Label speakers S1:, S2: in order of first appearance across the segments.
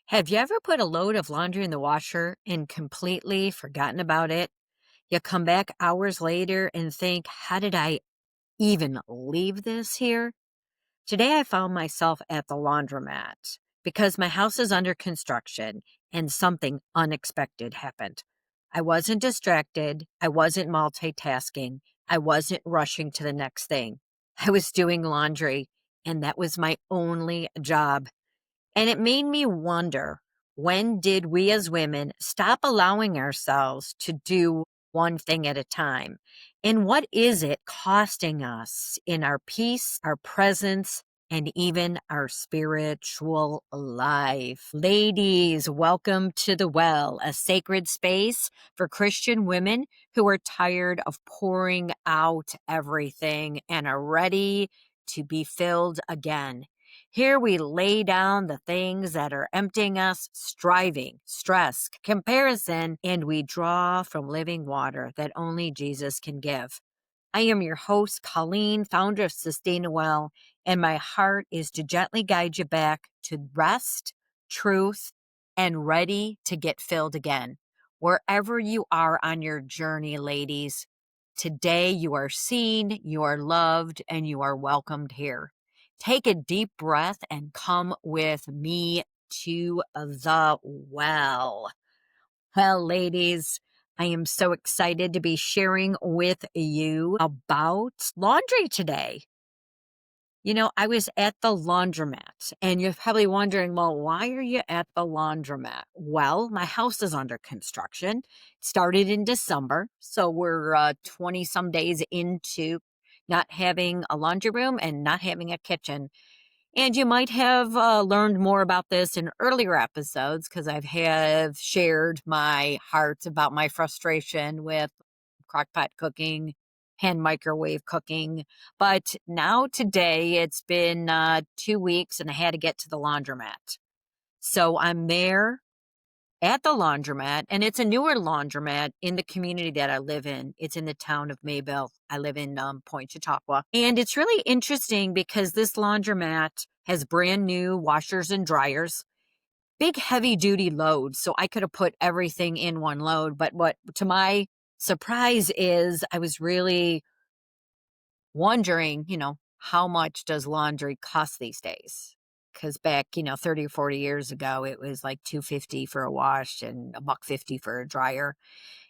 S1: Have you ever put a load of laundry in the washer and completely forgotten about it? You come back hours later and think, how did I even leave this here? Today I found myself at the laundromat because my house is under construction and something unexpected happened. I wasn't distracted. I wasn't multitasking. I wasn't rushing to the next thing. I was doing laundry, and that was my only job. And it made me wonder, when did we as women stop allowing ourselves to do one thing at a time? And what is it costing us in our peace, our presence, and even our spiritual life? Ladies, welcome to the well, a sacred space for Christian women who are tired of pouring out everything and are ready to be filled again. Here we lay down the things that are emptying us, striving, stress, comparison, and we draw from living water that only Jesus can give. I am your host, Colleen, founder of Well, and my heart is to gently guide you back to rest, truth, and ready to get filled again. Wherever you are on your journey, ladies, today you are seen, you are loved, and you are welcomed here. Take a deep breath and come with me to the well. Well, ladies, I am so excited to be sharing with you about laundry today. I was at the laundromat, and you're probably wondering, well, why are you at the laundromat? Well, my house is under construction. It started in December, so we're 20 some days into not having a laundry room and not having a kitchen. And you might have learned more about this in earlier episodes because I have shared my heart about my frustration with crockpot cooking, hand microwave cooking. But now today it's been 2 weeks and I had to get to the laundromat. So I'm there at the laundromat, and it's a newer laundromat in the community that I live in. It's in the town of Maybelle. I live in Point Chautauqua. And it's really interesting because this laundromat has brand new washers and dryers, big heavy duty loads. So I could have put everything in one load. But what to my surprise is I was really wondering, how much does laundry cost these days? Because back, 30 or 40 years ago, it was like 250 for a wash and a buck 50 for a dryer.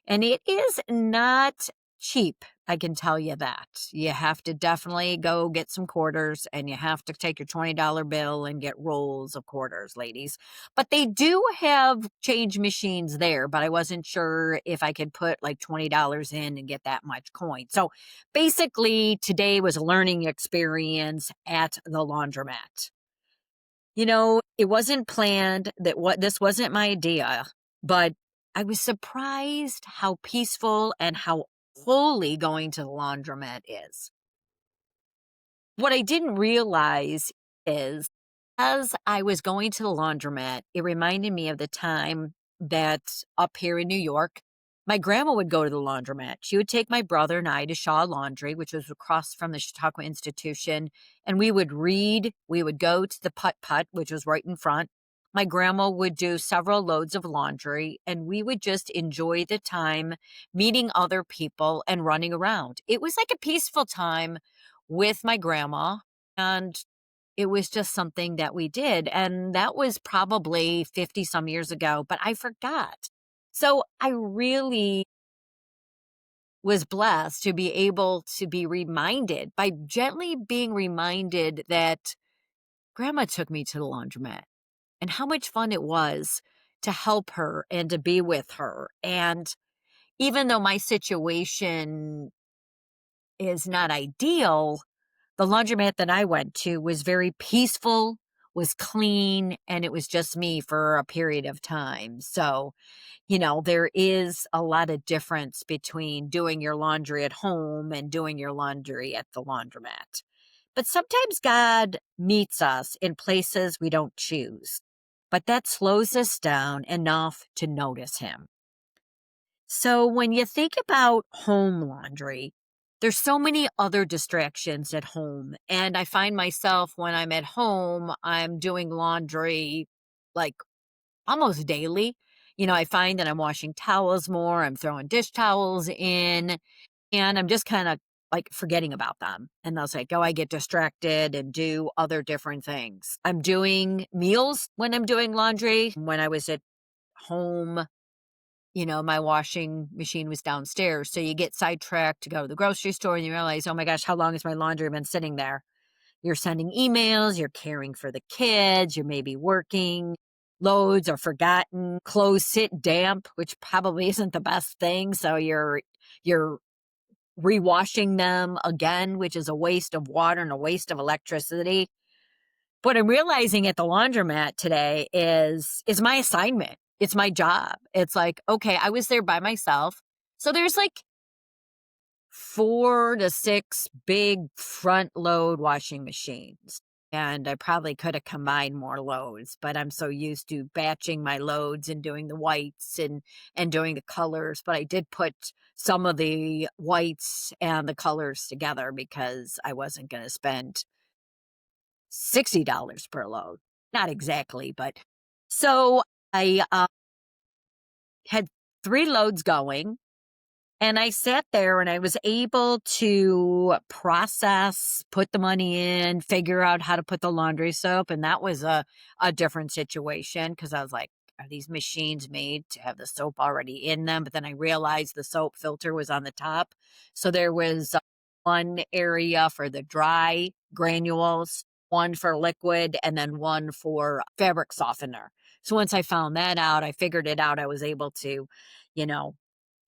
S1: And it is not cheap. I can tell you that. You have to definitely go get some quarters and you have to take your $20 bill and get rolls of quarters, ladies. But they do have change machines there, but I wasn't sure if I could put like $20 in and get that much coin. So basically, today was a learning experience at the laundromat. It wasn't planned that this wasn't my idea, but I was surprised how peaceful and how holy going to the laundromat is. What I didn't realize is as I was going to the laundromat, it reminded me of the time that up here in New York, my grandma would go to the laundromat. She would take my brother and I to Shaw Laundry, which was across from the Chautauqua Institution, and we would read. We would go to the Putt Putt, which was right in front. My grandma would do several loads of laundry, and we would just enjoy the time meeting other people and running around. It was like a peaceful time with my grandma, and it was just something that we did, and that was probably 50 some years ago, but I forgot. So I really was blessed to be able to be reminded by gently being reminded that grandma took me to the laundromat and how much fun it was to help her and to be with her. And even though my situation is not ideal, the laundromat that I went to was very peaceful, was clean, and it was just me for a period of time. So, there is a lot of difference between doing your laundry at home and doing your laundry at the laundromat. But sometimes God meets us in places we don't choose, but that slows us down enough to notice Him. So when you think about home laundry, there's so many other distractions at home. And I find myself when I'm at home, I'm doing laundry like almost daily. I find that I'm washing towels more, I'm throwing dish towels in, and I'm just kind of like forgetting about them. And they'll say, go, I get distracted and do other different things. I'm doing meals when I'm doing laundry. When I was at home, my washing machine was downstairs. So you get sidetracked to go to the grocery store and you realize, oh my gosh, how long has my laundry been sitting there? You're sending emails, you're caring for the kids, you're maybe working, loads are forgotten, clothes sit damp, which probably isn't the best thing. So you're rewashing them again, which is a waste of water and a waste of electricity. What I'm realizing at the laundromat today is my assignment. It's my job. It's like, okay, I was there by myself. So there's like 4 to 6 big front load washing machines. And I probably could have combined more loads, but I'm so used to batching my loads and doing the whites and doing the colors. But I did put some of the whites and the colors together because I wasn't going to spend $60 per load. Not exactly, but so I had 3 loads going. And I sat there and I was able to process, put the money in, figure out how to put the laundry soap. And that was a different situation because I was like, are these machines made to have the soap already in them? But then I realized the soap filter was on the top. So there was one area for the dry granules, one for liquid, and then one for fabric softener. So once I found that out, I figured it out. I was able to, you know,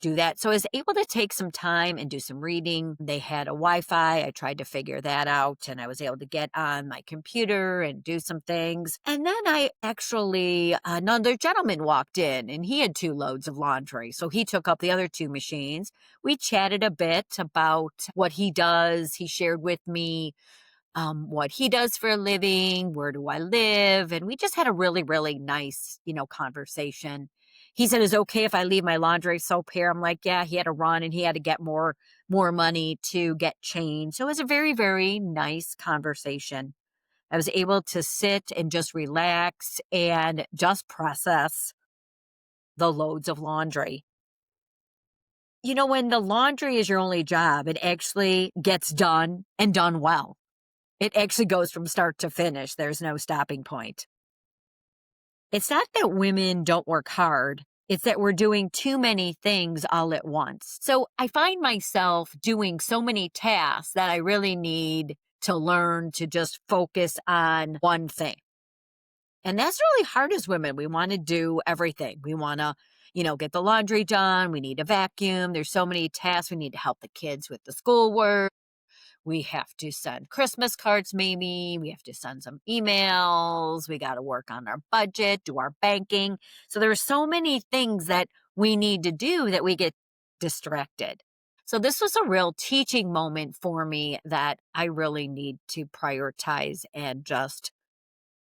S1: do that. So I was able to take some time and do some reading. They had a Wi-Fi. I tried to figure that out and I was able to get on my computer and do some things. And then another gentleman walked in and he had 2 loads of laundry. So he took up the other 2 machines. We chatted a bit about what he does. He shared with me what he does for a living, where do I live? And we just had a really, really nice, conversation. He said, is it okay if I leave my laundry soap here? I'm like, yeah, he had to run and he had to get more money to get change. So it was a very, very nice conversation. I was able to sit and just relax and just process the loads of laundry. When the laundry is your only job, it actually gets done and done well. It actually goes from start to finish. There's no stopping point. It's not that women don't work hard. It's that we're doing too many things all at once. So I find myself doing so many tasks that I really need to learn to just focus on one thing. And that's really hard as women. We want to do everything. We want to, get the laundry done. We need to vacuum. There's so many tasks. We need to help the kids with the schoolwork. We have to send Christmas cards, maybe. We have to send some emails. We got to work on our budget, do our banking. So there are so many things that we need to do that we get distracted. So this was a real teaching moment for me that I really need to prioritize and just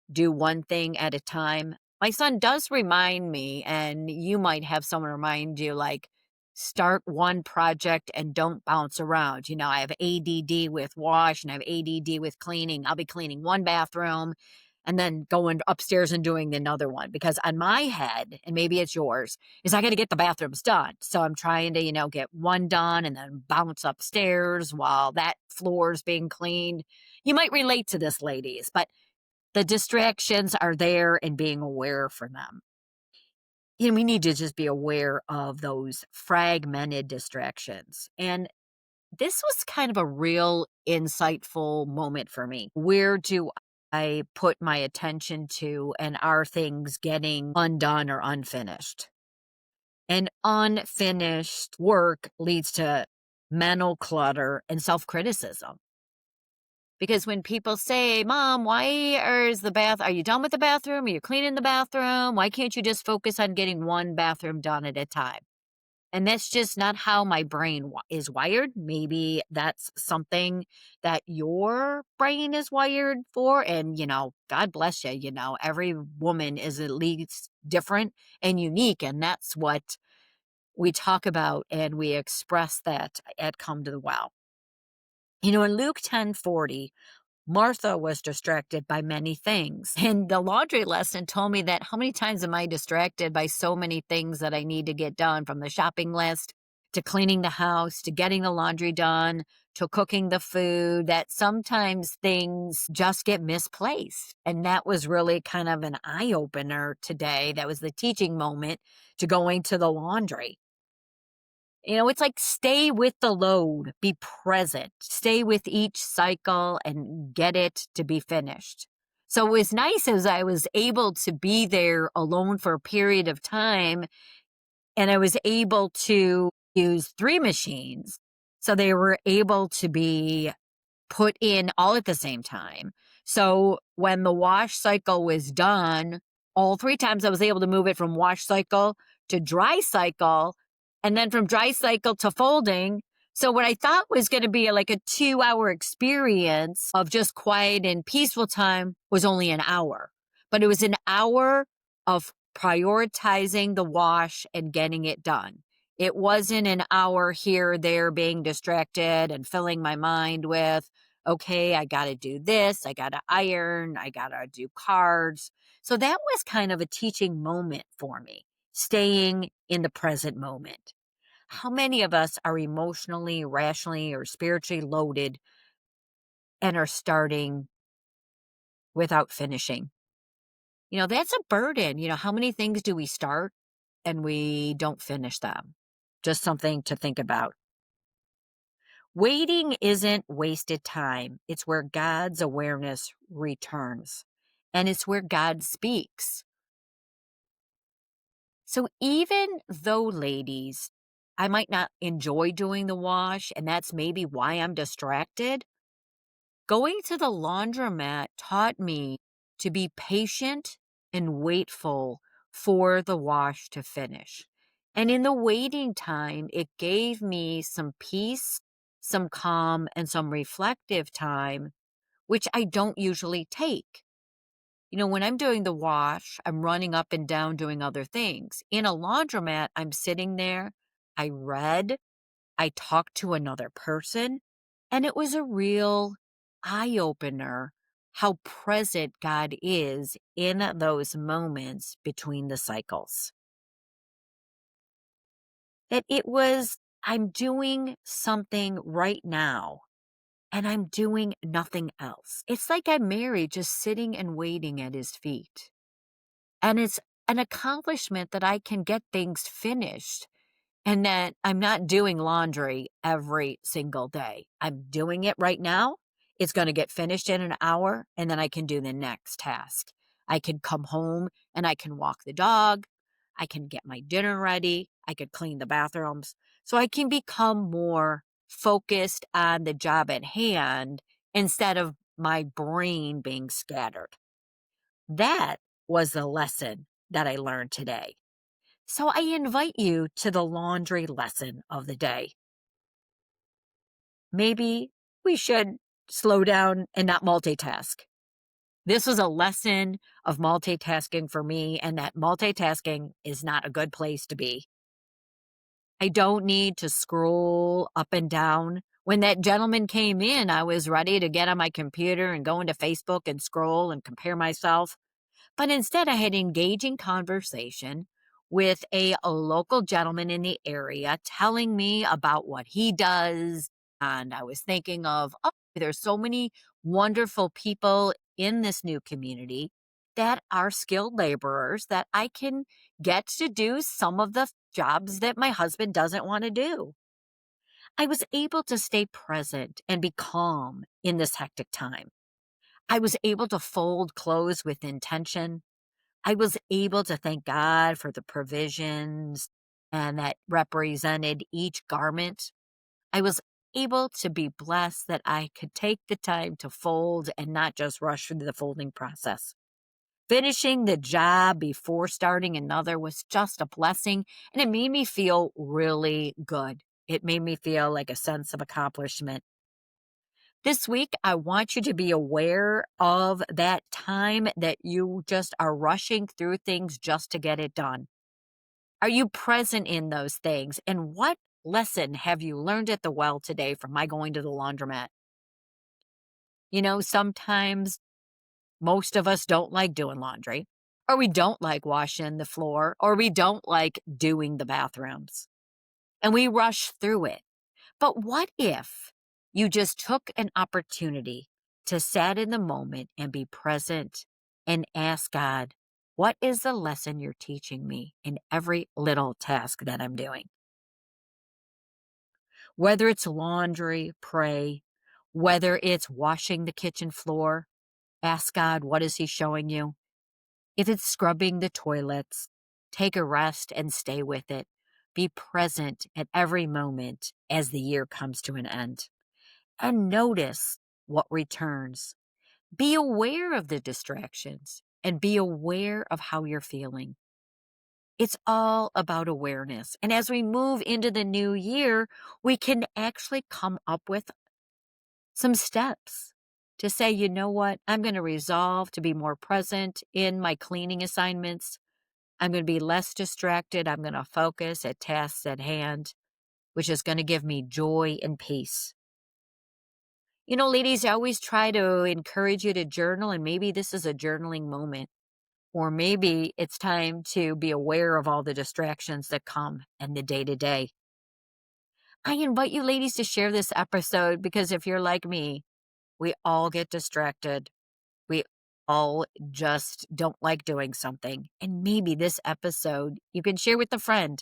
S1: do one thing at a time. My son does remind me, and you might have someone remind you, like, start one project and don't bounce around. I have ADD with wash and I have ADD with cleaning. I'll be cleaning one bathroom and then going upstairs and doing another one because on my head, and maybe it's yours, is I got to get the bathrooms done. So I'm trying to, get one done and then bounce upstairs while that floor is being cleaned. You might relate to this, ladies, but the distractions are there and being aware for them. We need to just be aware of those fragmented distractions. And this was kind of a real insightful moment for me. Where do I put my attention to, and are things getting undone or unfinished? And unfinished work leads to mental clutter and self criticism. Because when people say, Mom, are you done with the bathroom? Are you cleaning the bathroom? Why can't you just focus on getting one bathroom done at a time? And that's just not how my brain is wired. Maybe that's something that your brain is wired for. And, God bless you, every woman is at least different and unique. And that's what we talk about and we express that at Come to the Well. In Luke 10:40, Martha was distracted by many things. And the laundry lesson told me that how many times am I distracted by so many things that I need to get done, from the shopping list to cleaning the house to getting the laundry done to cooking the food, that sometimes things just get misplaced. And that was really kind of an eye opener today. That was the teaching moment to going to the laundry. It's like stay with the load, be present, stay with each cycle and get it to be finished. So it was nice as I was able to be there alone for a period of time, and I was able to use three machines. So they were able to be put in all at the same time. So when the wash cycle was done, all three times I was able to move it from wash cycle to dry cycle, and then from dry cycle to folding. So what I thought was going to be like a 2-hour experience of just quiet and peaceful time was only an hour. But it was an hour of prioritizing the wash and getting it done. It wasn't an hour here, there, being distracted and filling my mind with, okay, I got to do this, I got to iron, I got to do cards. So that was kind of a teaching moment for me, staying in the present moment. How many of us are emotionally, rationally, or spiritually loaded and are starting without finishing? That's a burden. How many things do we start and we don't finish them? Just something to think about. Waiting isn't wasted time. It's where God's awareness returns, and it's where God speaks. So even though, ladies, I might not enjoy doing the wash, and that's maybe why I'm distracted, going to the laundromat taught me to be patient and waitful for the wash to finish. And in the waiting time, it gave me some peace, some calm, and some reflective time, which I don't usually take. When I'm doing the wash, I'm running up and down doing other things. In a laundromat, I'm sitting there, I read, I talked to another person, and it was a real eye opener how present God is in those moments between the cycles. That it was, I'm doing something right now and I'm doing nothing else. It's like I'm Mary just sitting and waiting at his feet. And it's an accomplishment that I can get things finished and that I'm not doing laundry every single day. I'm doing it right now. It's going to get finished in an hour, and then I can do the next task. I can come home and I can walk the dog. I can get my dinner ready. I could clean the bathrooms. So I can become more focused on the job at hand instead of my brain being scattered. That was the lesson that I learned today. So I invite you to the laundry lesson of the day. Maybe we should slow down and not multitask. This was a lesson of multitasking for me, and that multitasking is not a good place to be. I don't need to scroll up and down. When that gentleman came in, I was ready to get on my computer and go into Facebook and scroll and compare myself. But instead, I had engaging conversation with a local gentleman in the area telling me about what he does. And I was thinking of, oh, there's so many wonderful people in this new community that are skilled laborers that I can get to do some of the jobs that my husband doesn't want to do. I was able to stay present and be calm in this hectic time. I was able to fold clothes with intention. I was able to thank God for the provisions and that represented each garment. I was able to be blessed that I could take the time to fold and not just rush through the folding process. Finishing the job before starting another was just a blessing, and it made me feel really good. It made me feel like a sense of accomplishment. This week, I want you to be aware of that time that you just are rushing through things just to get it done. Are you present in those things? And what lesson have you learned at the well today from my going to the laundromat? Sometimes most of us don't like doing laundry, or we don't like washing the floor, or we don't like doing the bathrooms, and we rush through it. But what if you just took an opportunity to sit in the moment and be present and ask God, what is the lesson you're teaching me in every little task that I'm doing? Whether it's laundry, pray. Whether it's washing the kitchen floor, ask God, what is He showing you? If it's scrubbing the toilets, take a rest and stay with it. Be present at every moment as the year comes to an end. And notice what returns. Be aware of the distractions and be aware of how you're feeling. It's all about awareness. And as we move into the new year, we can actually come up with some steps to say, you know what, I'm going to resolve to be more present in my cleaning assignments. I'm going to be less distracted. I'm going to focus at tasks at hand, which is going to give me joy and peace. Ladies, I always try to encourage you to journal, and maybe this is a journaling moment, or maybe it's time to be aware of all the distractions that come in the day to day. I invite you, ladies, to share this episode because if you're like me, we all get distracted. We all just don't like doing something. And maybe this episode you can share with a friend,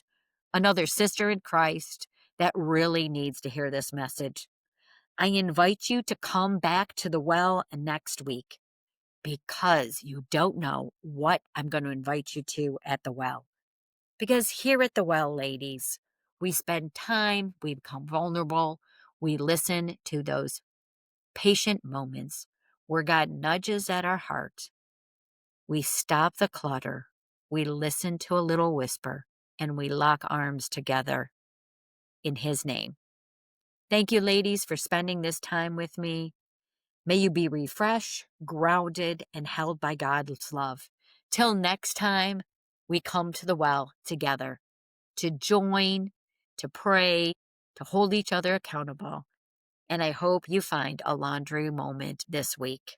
S1: another sister in Christ that really needs to hear this message. I invite you to come back to the well next week because you don't know what I'm going to invite you to at the well. Because here at the well, ladies, we spend time, we become vulnerable, we listen to those patient moments where God nudges at our heart. We stop the clutter, we listen to a little whisper, and we lock arms together in His name. Thank you, ladies, for spending this time with me. May you be refreshed, grounded, and held by God's love. Till next time, we come to the well together to join, to pray, to hold each other accountable. And I hope you find a laundry moment this week.